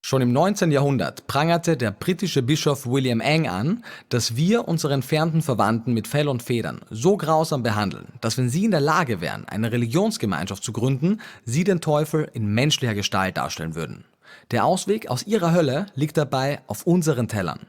Schon im 19. Jahrhundert prangerte der britische Bischof William Eng an, dass wir unsere entfernten Verwandten mit Fell und Federn so grausam behandeln, dass wenn sie in der Lage wären, eine Religionsgemeinschaft zu gründen, sie den Teufel in menschlicher Gestalt darstellen würden. Der Ausweg aus ihrer Hölle liegt dabei auf unseren Tellern.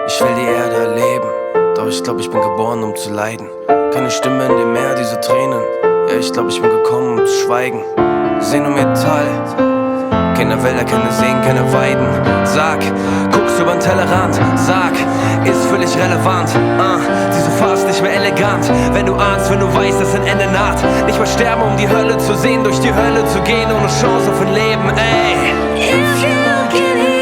Ich will die Erde erleben, doch ich glaub, ich bin geboren, um zu leiden. Keine Stimme in dem Meer, diese Tränen. Ja, ich glaub, ich bin gekommen, um zu schweigen. Seh nur Metall, keine Wälder, keine Seen, keine Weiden. Sag, guckst übern Tellerrand. Sag, ist völlig relevant. Diese Farce ist nicht mehr elegant. Wenn du ahnst, wenn du weißt, dass ein Ende naht. Nicht mehr sterben, um die Hölle zu sehen, durch die Hölle zu gehen, ohne Chance auf ein Leben, ey. If you can